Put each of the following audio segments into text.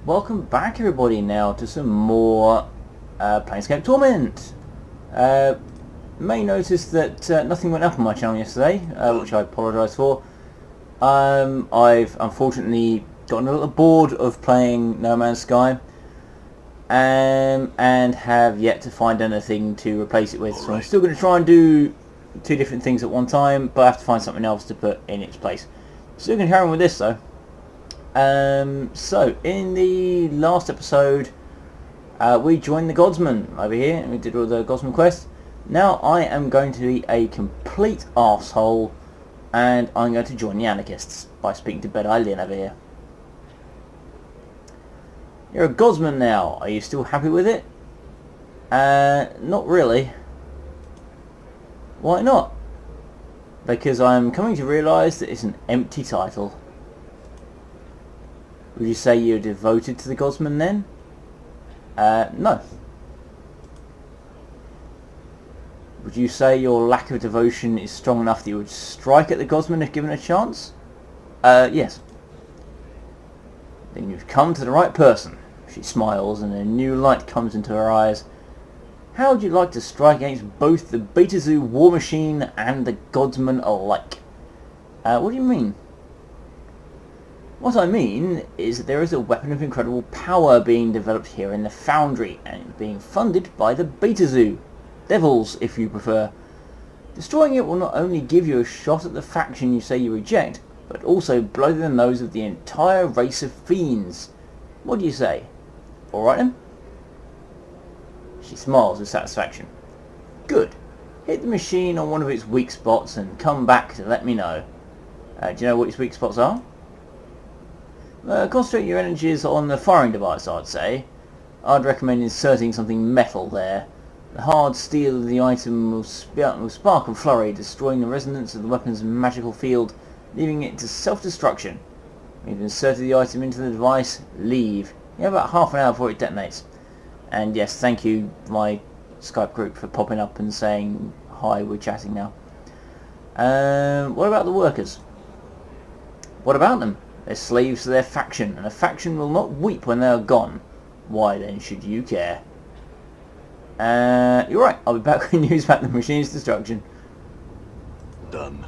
welcome back everybody now to some more Planescape Torment. May notice that nothing went up on my channel yesterday, which I apologise for. I've unfortunately gotten a little bored of playing No Man's Sky, and have yet to find anything to replace it with, so I'm still going to try and do two different things at one time, but I have to find something else to put in its place. Still going to carry on with this though. So in the last episode we joined the Godsman over here and we did all the Godsman quests. Now I am going to be a complete arsehole and I'm going to join the Anarchists by speaking to Bed Alien over here. You're a Godsman now, are you still happy with it? Not really. Why not? Because I'm coming to realise that it's an empty title. Would you say you're devoted to the Godsman then? No. Would you say your lack of devotion is strong enough that you would strike at the Godsman if given a chance? Yes. Then you've come to the right person. She smiles and a new light comes into her eyes. How would you like to strike against both the Beta Zoo War Machine and the Godsman alike? What do you mean? What I mean is that there is a weapon of incredible power being developed here in the Foundry, and being funded by the Beta Zoo. Devils, if you prefer. Destroying it will not only give you a shot at the faction you say you reject, but also blow the nose of the entire race of fiends. What do you say? Alright then? She smiles with satisfaction. Good. Hit the machine on one of its weak spots and come back to let me know. Do you know what its weak spots are? Concentrate your energies on the firing device, I'd say. I'd recommend inserting something metal there. The hard steel of the item will spark and flurry, destroying the resonance of the weapon's magical field, leaving it to self-destruction. When you've inserted the item into the device, leave. You have about half an hour before it detonates. And yes, thank you, my Skype group, for popping up and saying, hi, we're chatting now. What about the workers? What about them? They're slaves to their faction, and a faction will not weep when they are gone. Why then should you care? You're right, I'll be back with news about the machine's destruction. Done.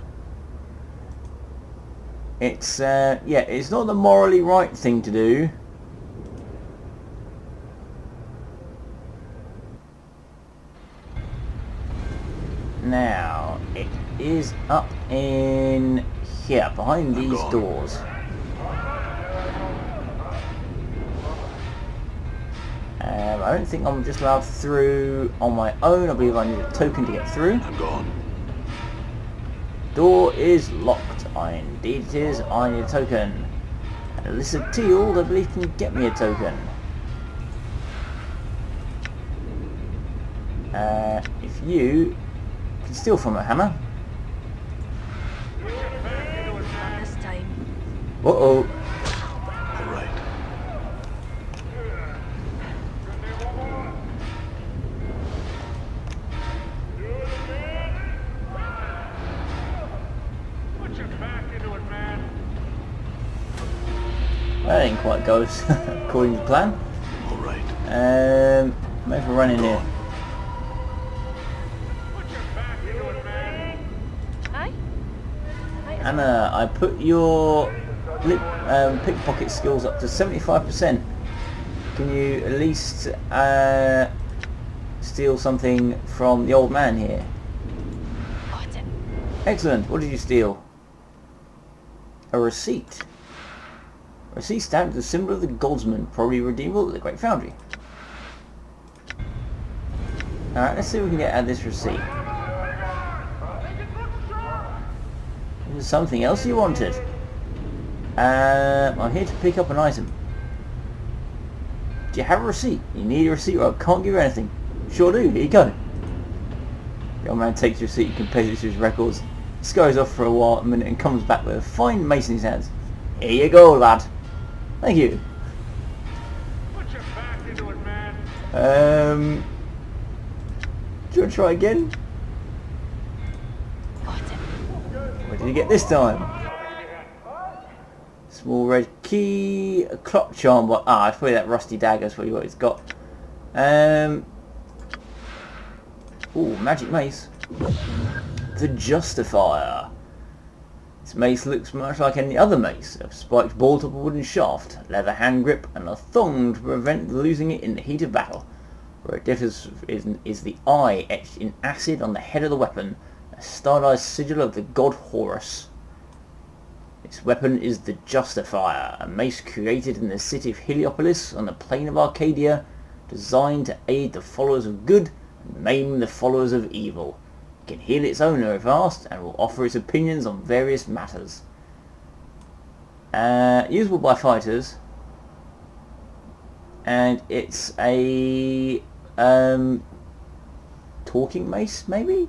It's, yeah, it's not the morally right thing to do. Now, it is up in here, behind these doors. I don't think I'm just allowed through on my own. I believe I need a token to get through. I'm gone. Door is locked. Indeed it is. I need a token. And Alyssa Teal, I believe, can get me a token. If you can steal from a hammer. Uh-oh. That didn't quite go according to plan. Alright. Maybe we'll run in here. Anna, I put your pickpocket skills up to 75%. Can you at least steal something from the old man here? Excellent. What did you steal? A receipt. A receipt stamped with the symbol of the Godsman, probably redeemable at the Great Foundry. Alright, let's see if we can get out of this receipt. There's something else you wanted. I'm here to pick up an item. Do you have a receipt? You need a receipt or I can't give you anything. Sure do, here you go. The old man takes your receipt and compares it to his records. Scurries off for a minute and comes back with a fine mace in his hands. Here you go, lad. Thank you. Put your back into it, man. Do you want to try again? What did you get this time? Small red key, a clock charm. But it's probably that rusty dagger. That's probably what it's got. Ooh, magic mace. The Justifier. This mace looks much like any other mace. A spiked ball top, a wooden shaft, leather hand grip, and a thong to prevent losing it in the heat of battle. Where it differs is the eye etched in acid on the head of the weapon, a stylized sigil of the god Horus. Its weapon is the Justifier, a mace created in the city of Heliopolis on the plain of Arcadia, designed to aid the followers of good and maim the followers of evil. It can heal its owner if asked, and will offer its opinions on various matters. Usable by fighters, and it's a talking mace, maybe?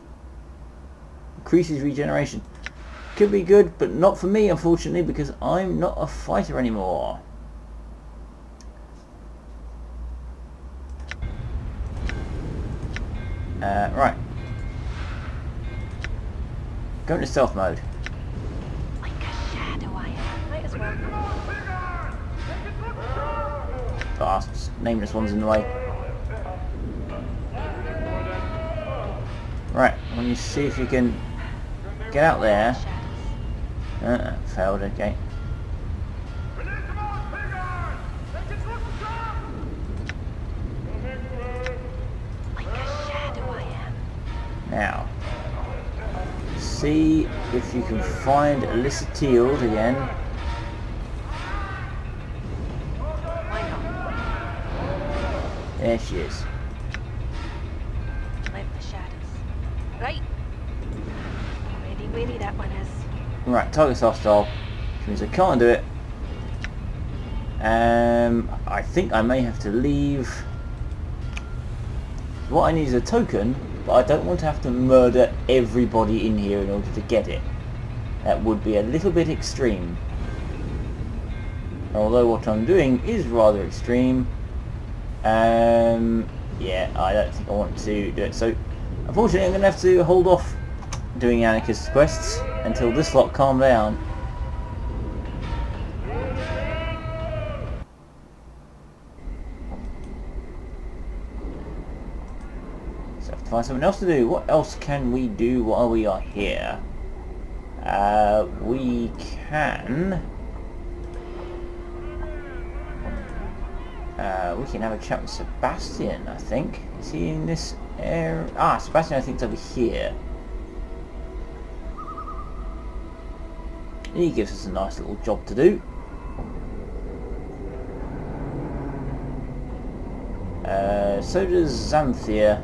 Increases regeneration. Could be good, but not for me, unfortunately, because I'm not a fighter anymore. Right. Go into stealth mode. Like a shadow I am. Might as well. Nameless one's in the way. Right, when you see if you can get out there. Failed, okay. Like a shadow I am. Now, see if you can find Alyssa Teald again. Why not? There she is. Live the shadows. Right. Ready, witty that one is. Right, target's hostile, which means I can't do it. I think I may have to leave. What I need is a token, but I don't want to have to murder everybody in here in order to get it. That would be a little bit extreme. Although what I'm doing is rather extreme. Yeah, I don't think I want to do it. So, unfortunately, I'm going to have to hold off doing anarchist quests until this lot calm down. So I have to find something else to do. What else can we do while we are here? We can have a chat with Sebastian, I think. Is he in this area? Sebastian I think is over here. He gives us a nice little job to do. So does Xanthia.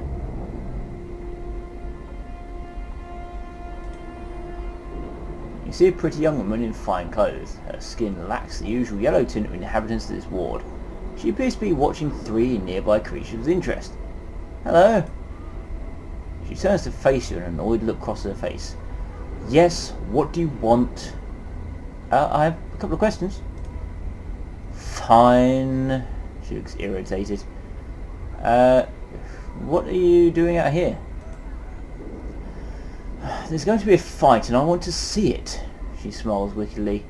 You see a pretty young woman in fine clothes. Her skin lacks the usual yellow tint of inhabitants of this ward. She appears to be watching 3 nearby creatures with interest. Hello. She turns to face you, and an annoyed look crosses her face. Yes, what do you want? I have a couple of questions. Fine. She looks irritated. What are you doing out here? There's going to be a fight and I want to see it. She smiles wickedly.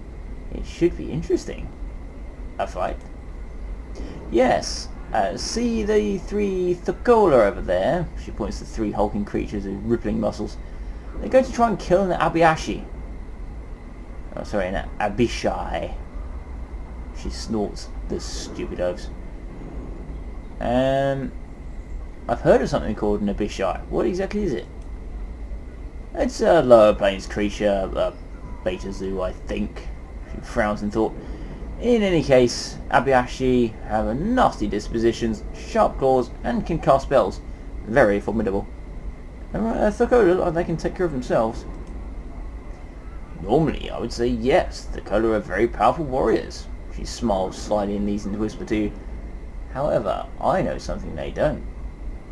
It should be interesting. A fight? Yes. See the 3 Thakola over there? She points to 3 hulking creatures with rippling muscles. They're going to try and kill an Abiashi. Oh, sorry, an Abishai. She snorts, the stupid oafs. I've heard of something called an Abishai. What exactly is it? It's a lower planes creature, a beta zoo, I think. She frowns in thought. In any case, Abiashi have a nasty dispositions, sharp claws, and can cast spells. Very formidable. Thakola, they can take care of themselves. Normally, I would say yes. Thakola are very powerful warriors. She smiles slyly and leans into whisper to you. However, I know something they don't.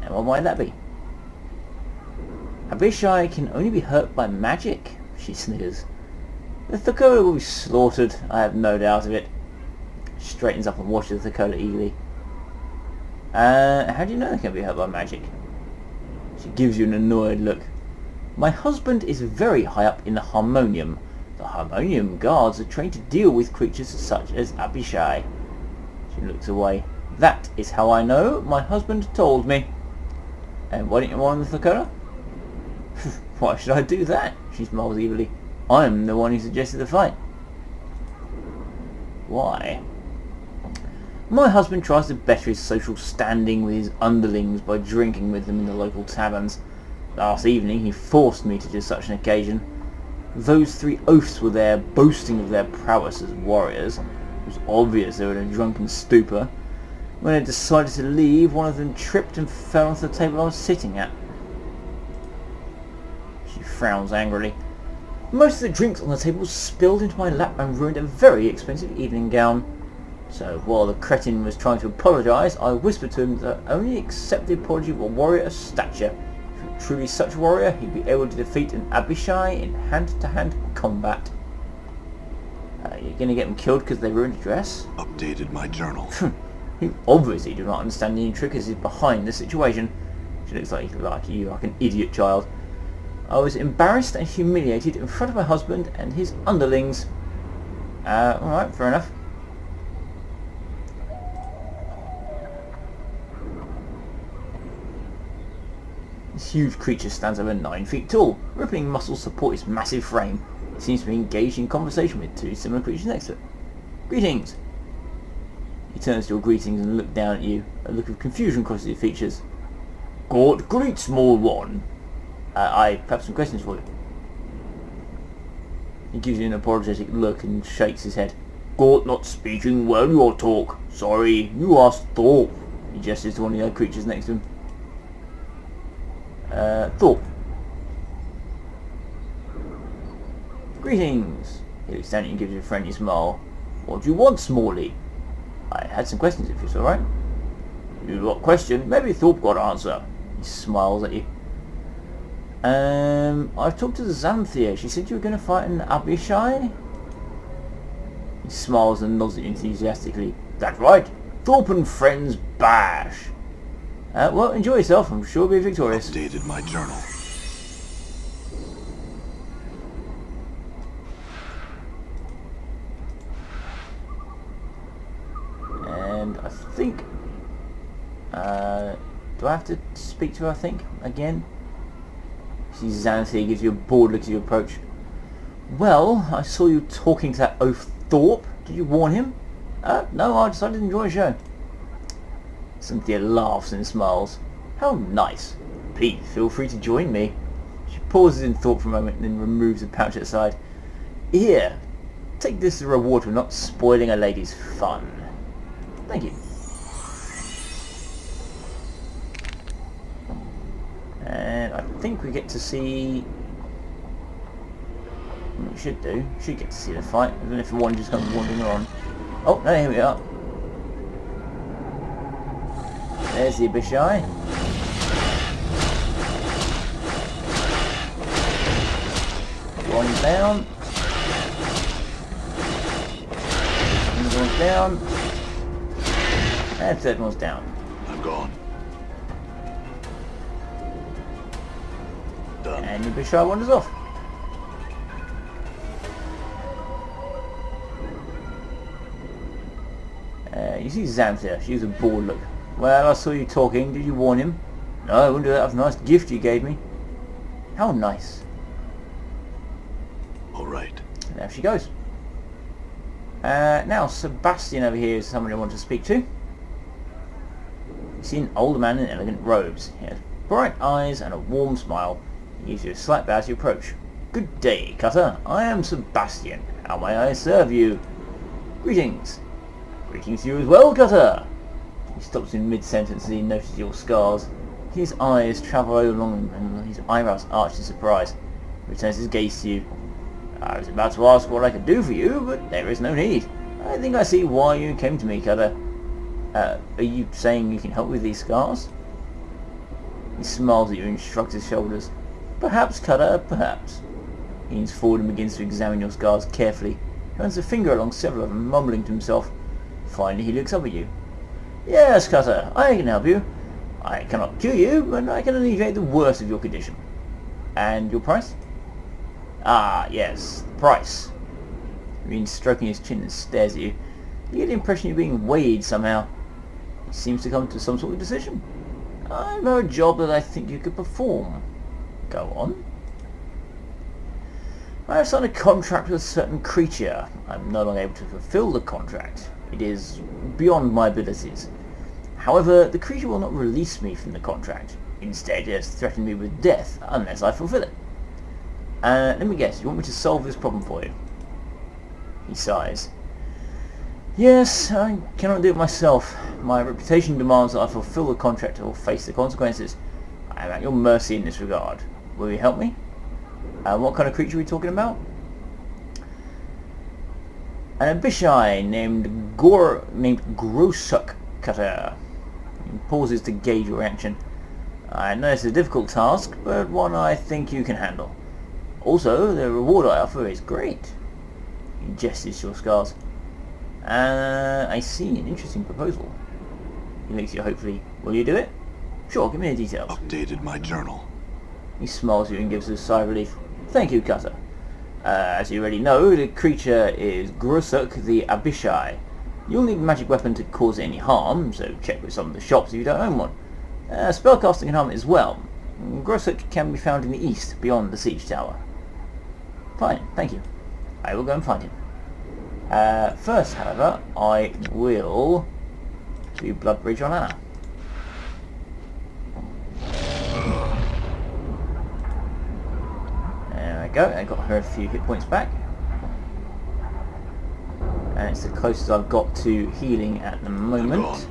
And what might that be? Abishai can only be hurt by magic, she sniggers. The Thakola will be slaughtered, I have no doubt of it. She straightens up and watches the Thakola eagerly. How do you know they can be hurt by magic? She gives you an annoyed look. My husband is very high up in the Harmonium. The Harmonium guards are trained to deal with creatures such as Abishai. She looks away. That is how I know. My husband told me. And why didn't you want the Thakura? Why should I do that? She smiles evilly. I'm the one who suggested the fight. Why? My husband tries to better his social standing with his underlings by drinking with them in the local taverns. Last evening he forced me to do such an occasion. Those 3 oafs were there boasting of their prowess as warriors. It was obvious they were in a drunken stupor. When I decided to leave, one of them tripped and fell onto the table I was sitting at. She frowns angrily. Most of the drinks on the table spilled into my lap and ruined a very expensive evening gown. So while the cretin was trying to apologise, I whispered to him that I only accept the apology of a warrior of stature. If he were truly such a warrior, he'd be able to defeat an Abishai in hand-to-hand combat. You're going to get them killed because they ruined a dress? Updated my journal. You obviously do not understand the intricacies behind the situation. She looks like an idiot child. I was embarrassed and humiliated in front of my husband and his underlings. Alright, fair enough. This huge creature stands over 9 feet tall. Rippling muscles support its massive frame. It seems to be engaged in conversation with 2 similar creatures next to it. Greetings! He turns to your greetings and looks down at you. A look of confusion crosses his features. Gort, greet, small one. I have some questions for you. He gives you an apologetic look and shakes his head. Gort not speaking well your talk. Sorry, you asked Thorpe. He gestures to one of the other creatures next to him. Thorpe. Greetings. He looks down at you and gives you a friendly smile. What do you want, Smalley? I had some questions if it's alright. You got a question? Maybe Thorpe got an answer. He smiles at you. I've talked to Xanthia. She said you were going to fight an Abishai? He smiles and nods at you enthusiastically. That's right. Thorpe and friends bash. Well, enjoy yourself. I'm sure you'll be victorious. Updated my journal. And I think... do I have to speak to her, I think, again? See Xanthia gives you a bored look as you approach. Well, I saw you talking to that oaf Thorpe. Did you warn him? No, I decided to enjoy the show. Cynthia laughs and smiles. How nice. Please, feel free to join me. She pauses in thought for a moment and then removes the pouch at the side. Here, take this as a reward for not spoiling a lady's fun. Thank you. And I think we get to see... We should do. Should get to see the fight, even if the one just comes wandering on. Oh, no, here we are. There's the Abishai. One's down. One's down. And third one's down. I'm gone. Done. And the Abishai wanders off. You see Xanthia. She gives a bored look. Well, I saw you talking. Did you warn him? No, I wouldn't do that. That was a nice gift you gave me. How nice. All right. And there she goes. Now, Sebastian over here is someone I want to speak to. You see an older man in elegant robes. He has bright eyes and a warm smile. He gives you a slight bow as you approach. Good day, Cutter. I am Sebastian. How may I serve you? Greetings. Greetings to you as well, Cutter. He stops in mid-sentence as he notices your scars. His eyes travel along and his eyebrows arch in surprise. He returns his gaze to you. I was about to ask what I could do for you, but there is no need. I think I see why you came to me, Cutter. Are you saying you can help with these scars? He smiles at you and shrugs his shoulders. Perhaps, Cutter, perhaps. He leans forward and begins to examine your scars carefully. He runs a finger along several of them, mumbling to himself. Finally, he looks up at you. Yes, Cutter, I can help you. I cannot cure you, but I can alleviate the worst of your condition. And your price? Ah, yes, the price. He begins stroking his chin and stares at you. You get the impression you're being weighed somehow. He seems to come to some sort of decision. I have a job that I think you could perform. Go on. I have signed a contract with a certain creature. I'm no longer able to fulfill the contract. It is beyond my abilities. However, the creature will not release me from the contract. Instead, it has threatened me with death unless I fulfill it. Let me guess, you want me to solve this problem for you? He sighs. Yes, I cannot do it myself. My reputation demands that I fulfill the contract or face the consequences. I am at your mercy in this regard. Will you help me? What kind of creature are we talking about? An Abishai named Grosuk Cutter. He pauses to gauge your reaction. I know it's a difficult task, but one I think you can handle. Also, the reward I offer is great. He gestures your scars. I see, an interesting proposal. He looks at you hopefully. Will you do it? Sure, give me the details. Updated my journal. He smiles at you and gives a sigh of relief. Thank you, Cutter. As you already know, the creature is Grosuk the Abishai. You'll need a magic weapon to cause it any harm, so check with some of the shops if you don't own one. Spellcasting can harm it as well. Grosuk can be found in the east, beyond the siege tower. Fine, thank you. I will go and find him. First, however, I will do Blood Bridge on Anna. There we go, I got her a few hit points back. And it's the closest I've got to healing at the moment.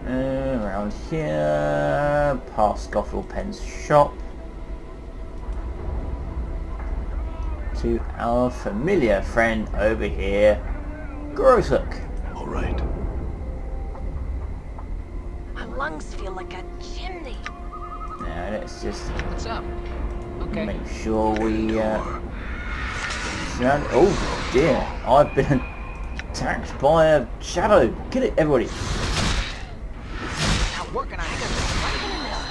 Around here, past Gothel Penn's shop. To our familiar friend over here, Grosuk. All right. My lungs feel like a chimney. Now let's just What's up? Okay. make sure we surround. Oh dear, I've been attacked by a shadow. Kill it, everybody. Not working. I got this fighting in this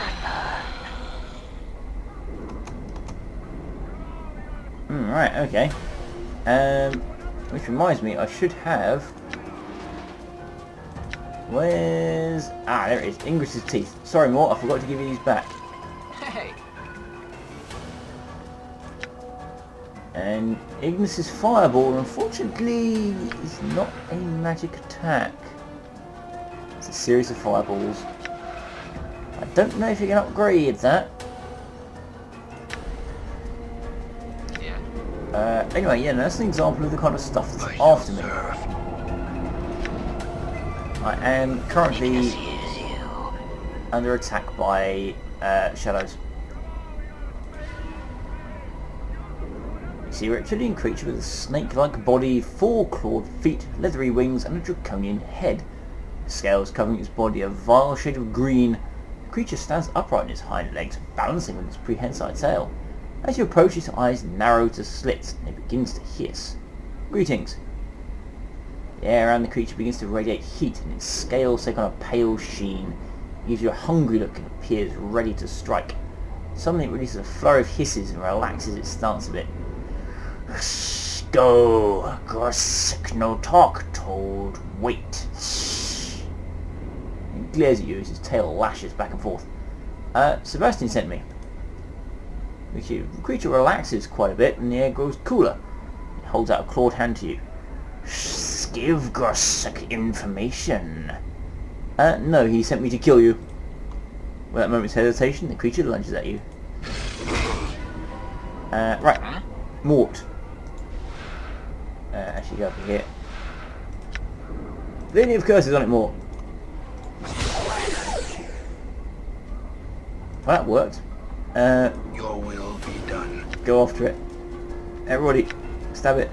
thing. Right, okay. Which reminds me, I should have. Where's... Ah, there it is. Ingris's teeth. Sorry, Mort, I forgot to give you these back. Hey. And Ignis's fireball, unfortunately, is not a magic attack. It's a series of fireballs. I don't know if you can upgrade that. Yeah. Anyway, yeah, that's an example of the kind of stuff that's after me. I am currently under attack by shadows. You see a reptilian creature with a snake-like body, 4 clawed feet, leathery wings, and a draconian head. The scales covering its body a vile shade of green. The creature stands upright on its hind legs, balancing with its prehensile tail. As you approach, its eyes narrow to slits, and it begins to hiss. Greetings. The air around the creature begins to radiate heat, and its scales take on a pale sheen. It gives you a hungry look and appears ready to strike. Suddenly it releases a flurry of hisses and relaxes its stance a bit. Go, Grosuk, no talk, told. Wait. He glares at you as his tail lashes back and forth. Sebastian sent me. The creature relaxes quite a bit and the air grows cooler. It holds out a clawed hand to you. Give Grosuk information. No, he sent me to kill you. Without a moment's hesitation, the creature lunges at you. Right. Mort. Actually go over here. Litany of curses on it, Mort. Well, that worked. Your will be done. Go after it. Everybody, stab it.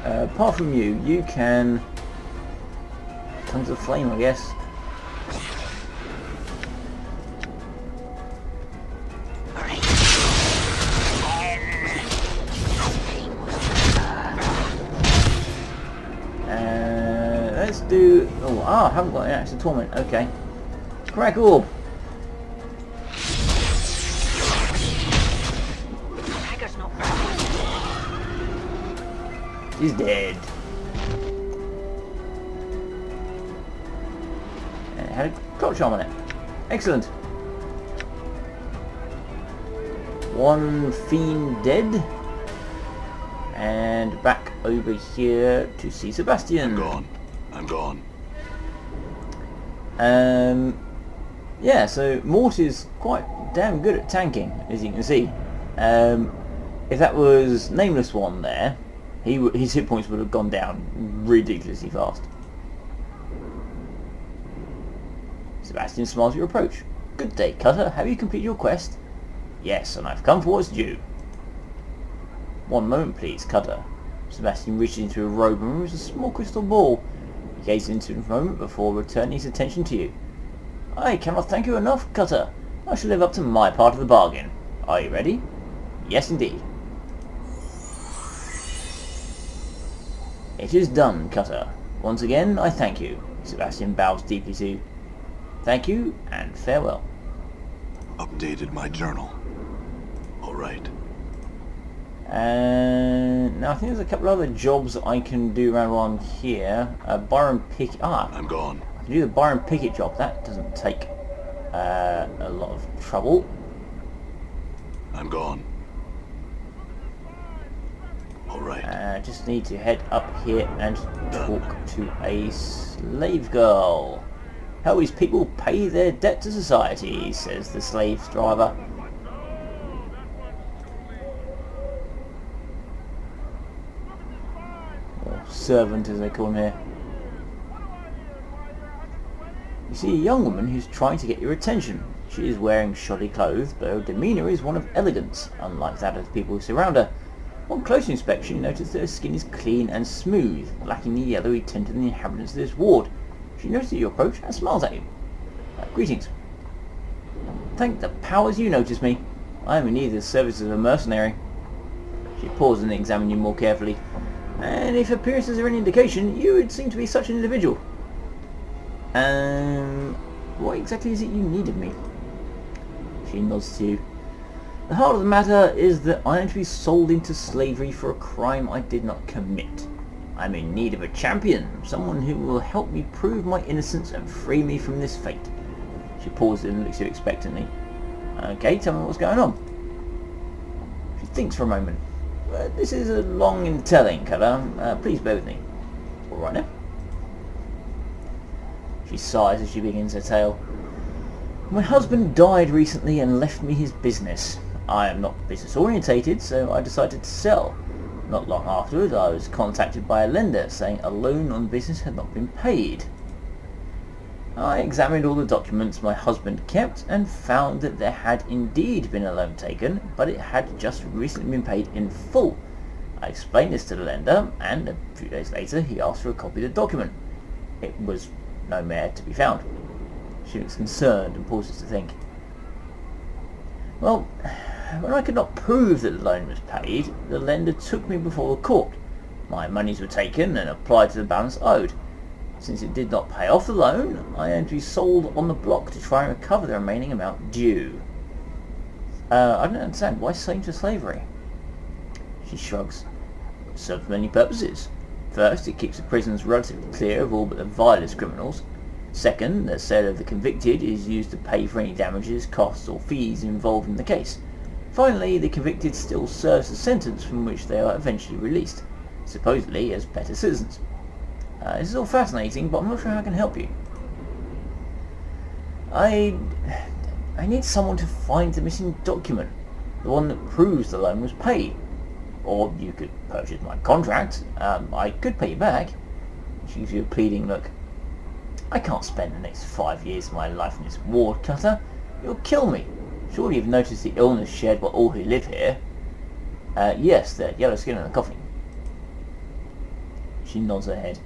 Apart from you, you can... Tongues of Flame, I guess. Let's do... Oh, I haven't got an actual Torment. Okay. Crack orb. Dagger's not bad. He's dead. And it had a clock charm on it. Excellent. One fiend dead. And back over here to see Sebastian. I'm gone. I'm gone. Yeah, so Mort is quite damn good at tanking, as you can see. If that was Nameless One there, his hit points would have gone down ridiculously fast. Sebastian smiles at your approach. Good day, Cutter. Have you completed your quest? Yes, and I've come for what's due. One moment, please, Cutter. Sebastian reaches into a robe and removes a small crystal ball. He gazes into it for a moment before returning his attention to you. I cannot thank you enough, Cutter. I shall live up to my part of the bargain. Are you ready? Yes, indeed. It is done, Cutter. Once again, I thank you. Sebastian bows deeply to you. Thank you, and farewell. Updated my journal. All right. And now I think there's a couple other jobs that I can do around here. Byron Pickett. I'm gone. I can do the Byron Pickett job. That doesn't take a lot of trouble. I'm gone. All right. Just need to head up here and talk to a slave girl. How these people pay their debt to society, says the slave driver. Or servant as they call him here. You see a young woman who's trying to get your attention. She is wearing shoddy clothes, but her demeanour is one of elegance, unlike that of the people who surround her. On close inspection, you notice that her skin is clean and smooth, lacking the yellowy tint of the inhabitants of this ward. She notices your approach and smiles at you. Greetings. Thank the powers you notice me. I am in need of the services of a mercenary. She pauses and examines you more carefully. And if appearances are any indication, you would seem to be such an individual. What exactly is it you need of me? She nods to you. The heart of the matter is that I am to be sold into slavery for a crime I did not commit. I'm in need of a champion, someone who will help me prove my innocence and free me from this fate. She pauses and looks at you expectantly. Okay, tell me what's going on. She thinks for a moment. This is a long in telling, Cutter. Please bear with me. All right now. She sighs as she begins her tale. My husband died recently and left me his business. I am not business orientated, so I decided to sell. Not long afterwards, I was contacted by a lender saying a loan on the business had not been paid. I examined all the documents my husband kept and found that there had indeed been a loan taken, but it had just recently been paid in full. I explained this to the lender, and a few days later he asked for a copy of the document. It was nowhere to be found. She looks concerned and pauses to think. Well, when I could not prove that the loan was paid, the lender took me before the court. My monies were taken and applied to the balance owed. Since it did not pay off the loan, I am to be sold on the block to try and recover the remaining amount due. I don't understand. Why same to slavery? She shrugs. It serves many purposes. First, it keeps the prisons relatively clear of all but the vilest criminals. Second, the sale of the convicted is used to pay for any damages, costs or fees involved in the case. Finally, the convicted still serves the sentence from which they are eventually released, supposedly as better citizens. This is all fascinating, but I'm not sure how I can help you. I need someone to find the missing document, the one that proves the loan was paid. Or you could purchase my contract. I could pay you back. She gives you a pleading look. I can't spend the next 5 years of my life in this ward, Cutter. You'll kill me. Surely you've noticed the illness shared by all who live here. Yes, the yellow skin and the coughing. She nods her head.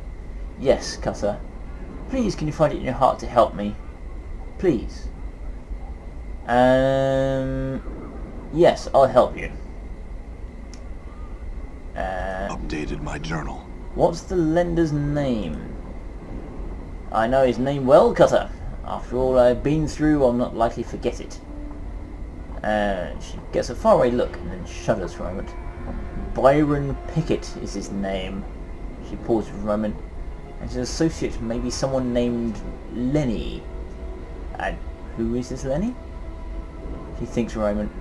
Yes, Cutter. Please, can you find it in your heart to help me? Please. Yes, I'll help you. Updated my journal. What's the lender's name? I know his name well, Cutter. After all I've been through, I'll not likely forget it. She gets a faraway look and then shudders for a moment. Byron Pickett is his name. She pauses for a moment, and his associate may be someone named Lenny. And who is this Lenny? She thinks for a moment.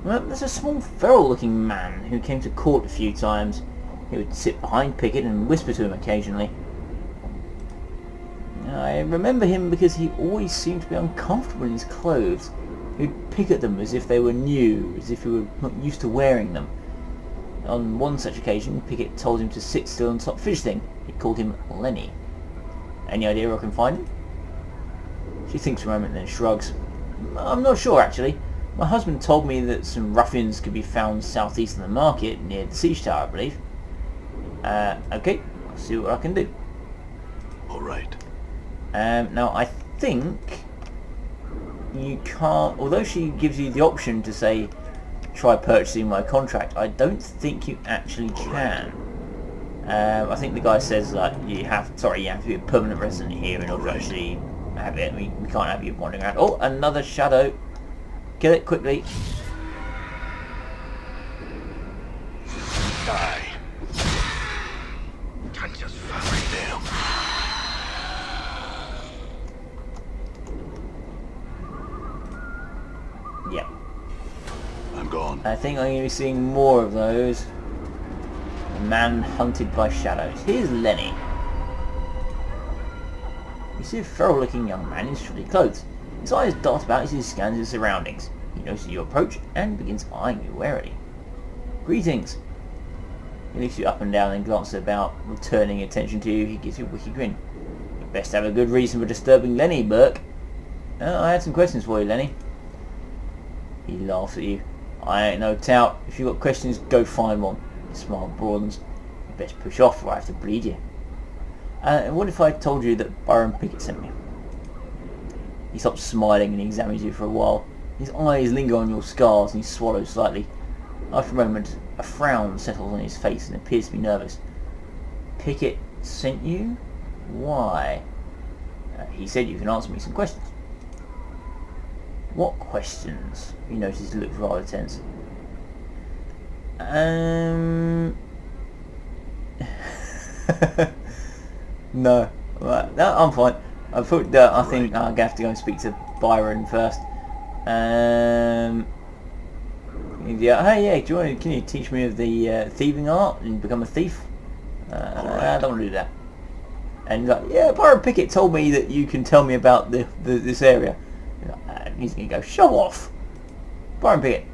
Well, there's a small feral-looking man who came to court a few times. He would sit behind Pickett and whisper to him occasionally. I remember him because he always seemed to be uncomfortable in his clothes. He'd pick at them as if they were new, as if he were not used to wearing them. On one such occasion, Pickett told him to sit still and stop fidgeting. He called him Lenny. Any idea where I can find him? She thinks for a moment and then shrugs. I'm not sure, actually. My husband told me that some ruffians could be found southeast of the market, near the siege tower, I believe. Okay, I'll see what I can do. All right. Now, I think you can't, although she gives you the option to say, try purchasing my contract, I don't think you actually can. I think the guy says that you have to be a permanent resident here in order to actually have it. We can't have you wandering around. Oh, another shadow. Kill it quickly. Die. I just damn. Yeah. I'm gone. I think I'm going to be seeing more of those. A man hunted by shadows. Here's Lenny. You see a feral-looking young man in shoddy clothes. His eyes dart about as he scans his surroundings. He notices you approach and begins eyeing you warily. Greetings. He looks you up and down and glances about, returning attention to you. He gives you a wicked grin. You best have a good reason for disturbing Lenny, Burke. I had some questions for you, Lenny. He laughs at you. I ain't no tout. If you've got questions, go find one. His smile broadens. You best push off or I have to bleed you. What if I told you that Byron Pickett sent me? He stops smiling and he examines you for a while. His eyes linger on your scars and he swallows slightly. After a moment, a frown settles on his face and appears to be nervous. Pickett sent you? Why? He said you can answer me some questions. What questions? You notice he looks rather tense. No. Right. No, I'm fine. I think I'm going to have to go and speak to Byron first. Yeah, hey, yeah, can you teach me of the thieving art and become a thief? I don't want to do that. And he's like, yeah, Byron Pickett told me that you can tell me about this area. He's going to go, show off. Byron Pickett.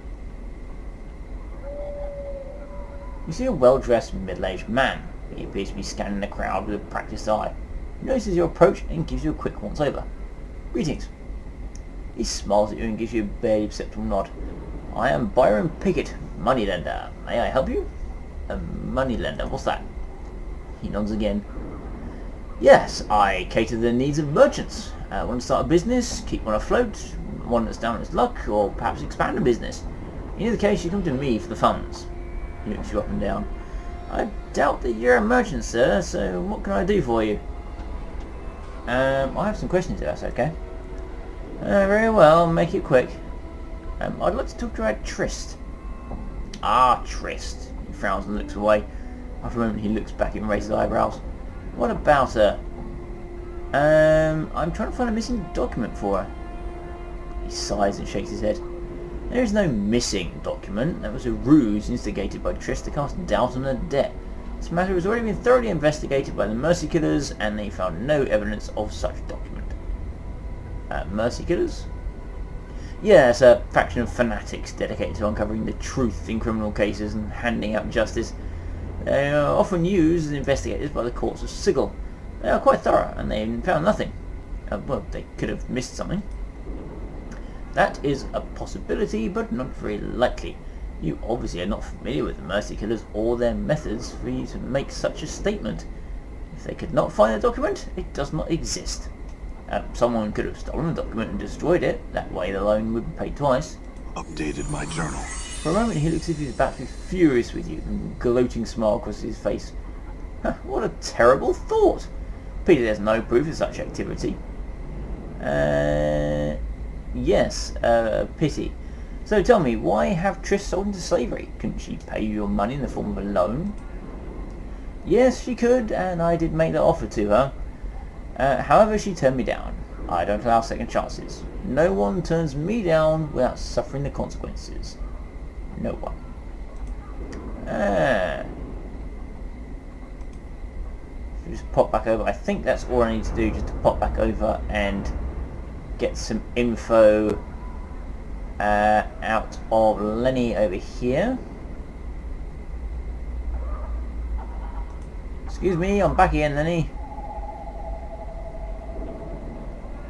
You see a well-dressed, middle-aged man. He appears to be scanning the crowd with a practiced eye. He notices your approach and gives you a quick once-over. Greetings. He smiles at you and gives you a barely perceptible nod. I am Byron Pickett, moneylender. May I help you? A moneylender, what's that? He nods again. Yes, I cater to the needs of merchants. Want to start a business, keep one afloat, one that's down on its luck, or perhaps expand a business. In either case, you come to me for the funds. He looks you up and down. I doubt that you're a merchant, sir, so what can I do for you? I have some questions if that's okay. Very well, make it quick. I'd like to talk to our Trist. Ah, Trist. He frowns and looks away. After a moment he looks back and raises eyebrows. What about her? I'm trying to find a missing document for her. He sighs and shakes his head. There is no missing document. That was a ruse instigated by Trist to cast doubt on her debt. This matter has already been thoroughly investigated by the Mercy Killers, and they found no evidence of such document. Mercy Killers? Yes, a faction of fanatics dedicated to uncovering the truth in criminal cases and handing out justice. They are often used as investigators by the courts of Sigil. They are quite thorough, and they found nothing. Well, they could have missed something. That is a possibility, but not very likely. You obviously are not familiar with the Mercy Killers or their methods for you to make such a statement. If they could not find the document, it does not exist. Someone could have stolen the document and destroyed it. That way the loan would be paid twice. Updated my journal. For a moment he looks as if he's about to be furious with you, and a gloating smile crosses his face. What a terrible thought! Peter, there's no proof of such activity. Yes, pity. So tell me, why have Triss sold into slavery? Couldn't she pay you your money in the form of a loan? Yes, she could, and I did make that offer to her. However, she turned me down. I don't allow second chances. No one turns me down without suffering the consequences. No one. Just pop back over. I think that's all I need to do, just to pop back over and get some info out of Lenny over here. Excuse me, I'm back again, Lenny.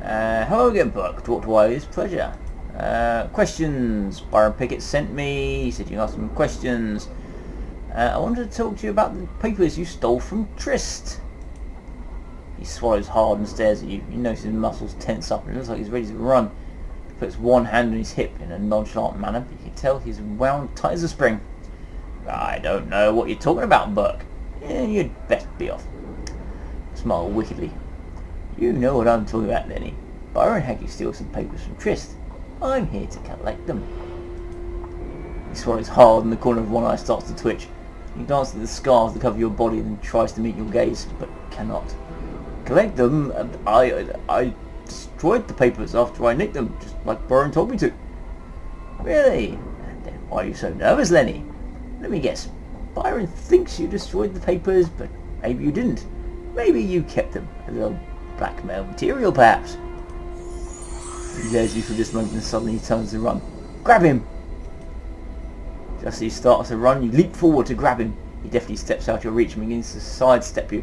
Hello again, Buck. Talk to I, it's pleasure. Questions. Byron Pickett sent me. He said you asked some questions. I wanted to talk to you about the papers you stole from Trist. He swallows hard and stares at you. You notice his muscles tense up and it looks like he's ready to run. He puts one hand on his hip in a nonchalant manner, but you can tell he's wound tight as a spring. I don't know what you're talking about, Buck. Yeah, you'd best be off. Smile wickedly. You know what I'm talking about, Lenny. Byron had you steal some papers from Trist. I'm here to collect them. He swallows hard and the corner of one eye starts to twitch. You glance at the scars that cover your body and tries to meet your gaze, but cannot. Collect them? I destroyed the papers after I nicked them, just like Byron told me to. Really? And then why are you so nervous, Lenny? Let me guess. Byron thinks you destroyed the papers, but maybe you didn't. Maybe you kept them. A little blackmail material, perhaps. He glares at you for this moment and suddenly he turns to run. Grab him! Just as he starts to run, you leap forward to grab him. He deftly steps out of your reach and begins to sidestep you.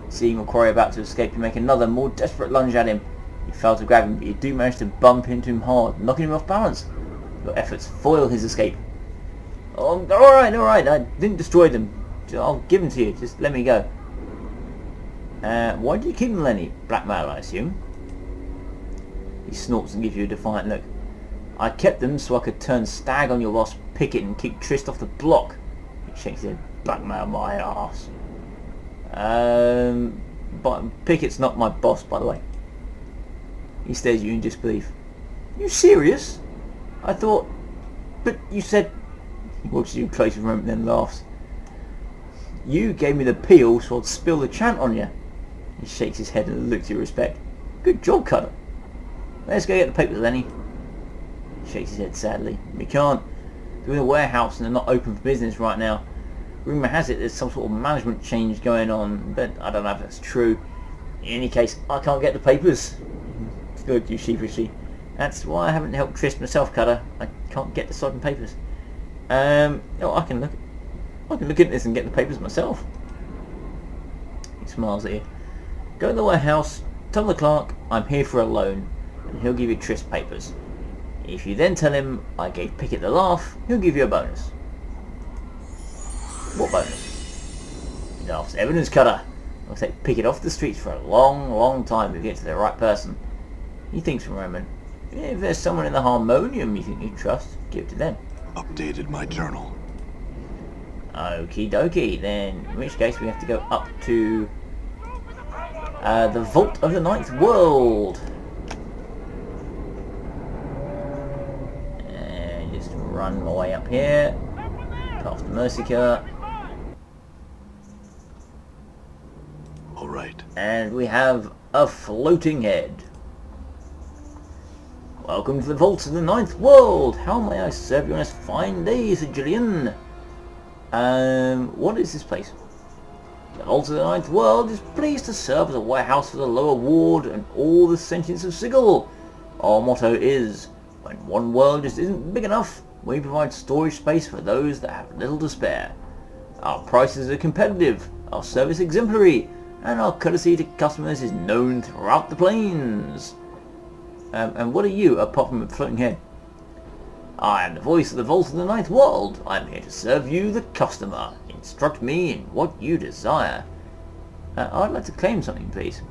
Seeing your quarry about to escape, you make another, more desperate lunge at him. You fail to grab him, but you do manage to bump into him hard, knocking him off balance. Your efforts foil his escape. Oh, alright, I didn't destroy them. I'll give them to you, just let me go. Why did you keep them, Lenny? Blackmail, I assume. He snorts and gives you a defiant look. I kept them so I could turn stag on your boss Pickett and keep Trist off the block. He shakes his head. Blackmail my ass. But Pickett's not my boss, by the way. He stares at you in disbelief. You serious? I thought... But you said... He watches you close for a moment and then laughs. You gave me the peel so I'd spill the chant on you. He shakes his head and looks at you with respect. Good job, Cutter. Let's go get the papers, Lenny. He shakes his head sadly. We can't. They're in a warehouse and they're not open for business right now. Rumour has it there's some sort of management change going on, but I don't know if that's true. In any case, I can't get the papers. Look at you sheepishly. That's why I haven't helped Trist myself, Cutter. I can't get the sodding papers. I can look into this and get the papers myself. He smiles at you. Go to the warehouse, tell the clerk I'm here for a loan, and he'll give you Trist papers. If you then tell him I gave Pickett the laugh, he'll give you a bonus. What bonus? Laugh's evidence, Cutter. I'll take Pickett off the streets for a long, long time if you get to the right person. He thinks for a moment. If there's someone in the Harmonium you think you trust, give it to them. Updated my journal. Okie dokie, then in which case we have to go up to the Vault of the Ninth World. And just run my way up here, past the Mercica. Alright. And we have a floating head. Welcome to the Vaults of the Ninth World! How may I serve you on this fine day, Sigilian? What is this place? The Vaults of the Ninth World is pleased to serve as a warehouse for the lower ward and all the sentients of Sigil. Our motto is, when one world just isn't big enough, we provide storage space for those that have little to spare. Our prices are competitive, our service exemplary, and our courtesy to customers is known throughout the plains. And what are you, apart from a floating head? I am the voice of the Vault of the Ninth World. I am here to serve you, the customer. Instruct me in what you desire. I'd like to claim something, please.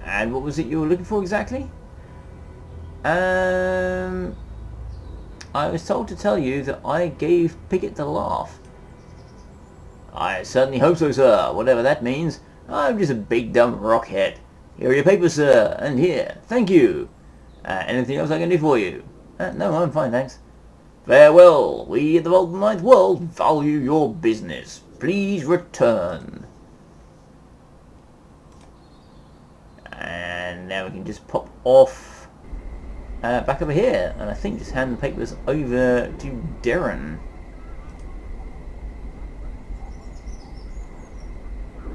And what was it you were looking for exactly? I was told to tell you that I gave Pickett the laugh. I certainly hope so, sir. Whatever that means. I'm just a big dumb rockhead. Here are your papers, sir, and here, thank you. Anything else I can do for you? No, I'm fine, thanks. Farewell. We at the Vault of the Ninth World value your business. Please return. And now we can just pop off back over here, and I think just hand the papers over to Darren.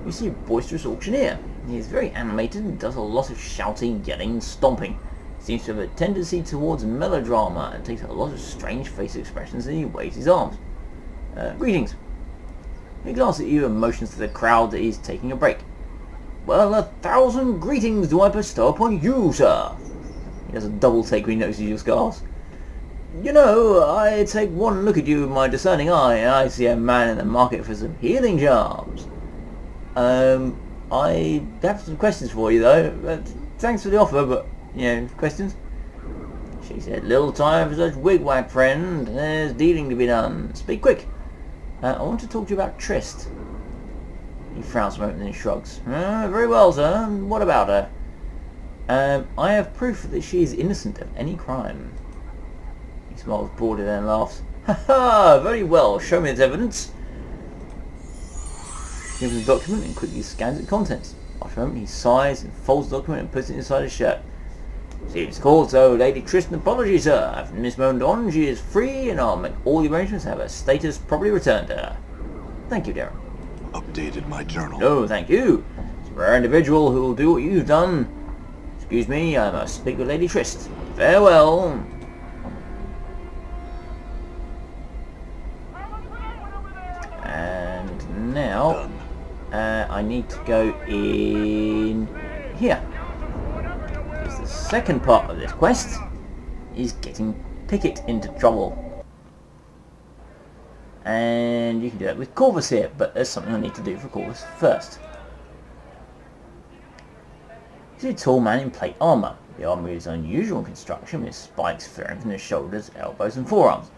We see a boisterous auctioneer. He is very animated and does a lot of shouting, yelling, and stomping. Seems to have a tendency towards melodrama and takes a lot of strange face expressions, and he waves his arms. Greetings. He glances at you and motions to the crowd that he's taking a break. Well, 1,000 greetings do I bestow upon you, sir. He does a double take when he notices your scars. You know, I take one look at you with my discerning eye, and I see a man in the market for some healing charms. I have some questions for you, though. Thanks for the offer, but, questions? She said, little time for such wigwag, friend. There's dealing to be done. Speak quick. I want to talk to you about Trist. He frowns a moment and then shrugs. Very well, sir. What about her? I have proof that she is innocent of any crime. He smiles broadly and laughs. Ha ha! Very well. Show me its evidence. He gives him the document and quickly scans its contents. After a moment, he sighs and folds the document and puts it inside his shirt. Seems called so, Lady Tristan. Apologies, sir. From this moment on, she is free, and I'll make all the arrangements to have her status properly returned to her. Thank you, Darren. Updated my journal. No, thank you. It's a rare individual who will do what you've done. Excuse me, I must speak with Lady Trist. Farewell. And now, I need to go in here. Because the second part of this quest is getting Pickett into trouble. And you can do that with Gorbz here, but there's something I need to do for Gorbz first. He's a tall man in plate armour. The armour is unusual in construction, with spikes flaring from his shoulders, elbows and forearms.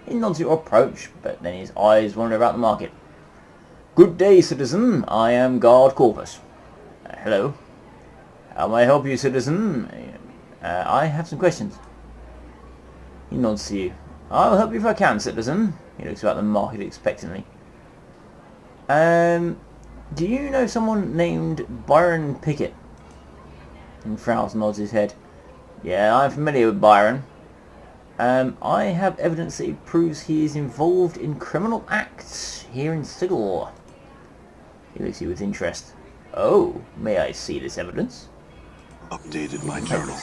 He nods at your approach, but then his eyes wander about the market. Good day, citizen. I am Guard Gorbz. Hello. How may I help you, citizen? I have some questions. He nods to you. I will help you if I can, citizen. He looks about the market expectantly. Do you know someone named Byron Pickett? And frowns and nods his head. Yeah, I'm familiar with Byron. I have evidence that proves he is involved in criminal acts here in Sigil. He looks at you with interest. Oh, may I see this evidence? Updated my journal.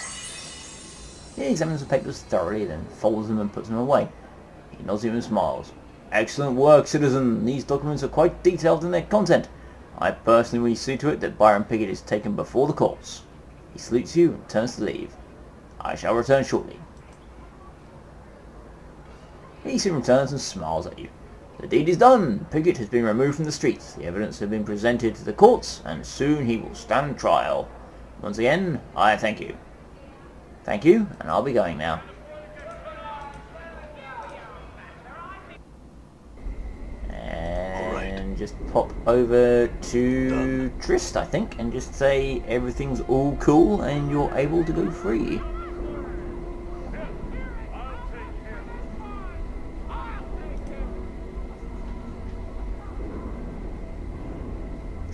He examines the papers thoroughly, then folds them and puts them away. He nods at him and smiles. Excellent work, citizen. These documents are quite detailed in their content. I personally will see to it that Byron Pickett is taken before the courts. He salutes you and turns to leave. I shall return shortly. He soon returns and smiles at you. The deed is done. Pickett has been removed from the streets. The evidence has been presented to the courts, and soon he will stand trial. Once again, I thank you. Thank you, and I'll be going now. And just pop over to Trist, I think, and just say everything's all cool and you're able to go free.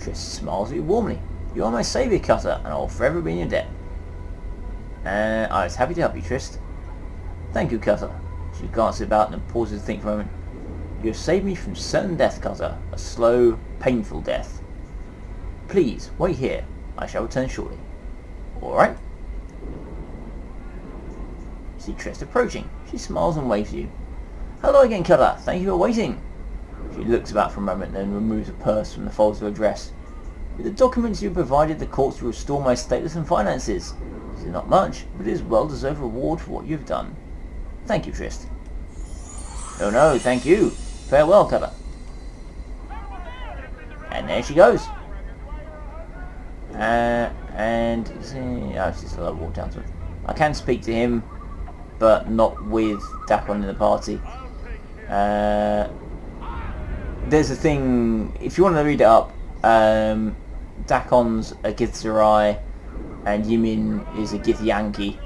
Trist smiles at you warmly. You are my saviour, Cutter, and I'll forever be in your debt. I was happy to help you, Trist. Thank you, Cutter. She glances about and pauses to think for a moment. You have saved me from certain death, Cutter. A slow, painful death. Please, wait here. I shall return shortly. Alright. You see Trist approaching. She smiles and waves at you. Hello again, Cutter. Thank you for waiting. She looks about for a moment, then removes a purse from the folds of her dress. With the documents you provided, the courts will restore my status and finances. This is not much, but it is well-deserved reward for what you have done. Thank you, Trist. Oh no, thank you. Farewell, Cutter. And there she goes. And it's just a little walk down to it. I can speak to him, but not with Dakon in the party. There's a thing, if you want to read it up, Dakon's a Githzerai, and Yimin is a Githyanki.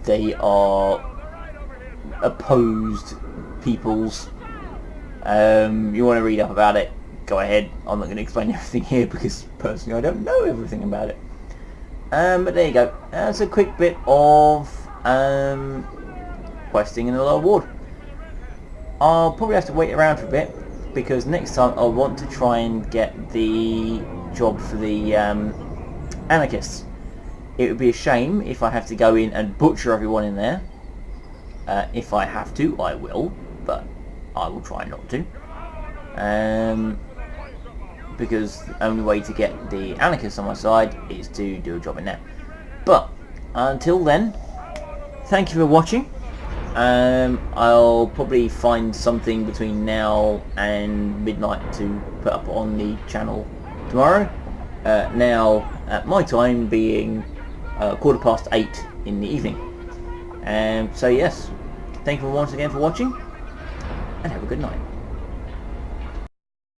They are opposed peoples. You want to read up about it, go ahead. I'm not going to explain everything here because personally I don't know everything about it. But there you go. That's a quick bit of questing in the lower ward. I'll probably have to wait around for a bit because next time I want to try and get the job for the anarchists. It would be a shame if I have to go in and butcher everyone in there. If I have to, I will, but I will try not to. Because the only way to get the anarchists on my side is to do a job in there. But until then, thank you for watching. I'll probably find something between now and midnight to put up on the channel tomorrow. Now, at my time being 8:15 in the evening. So yes, thank you once again for watching, and have a good night.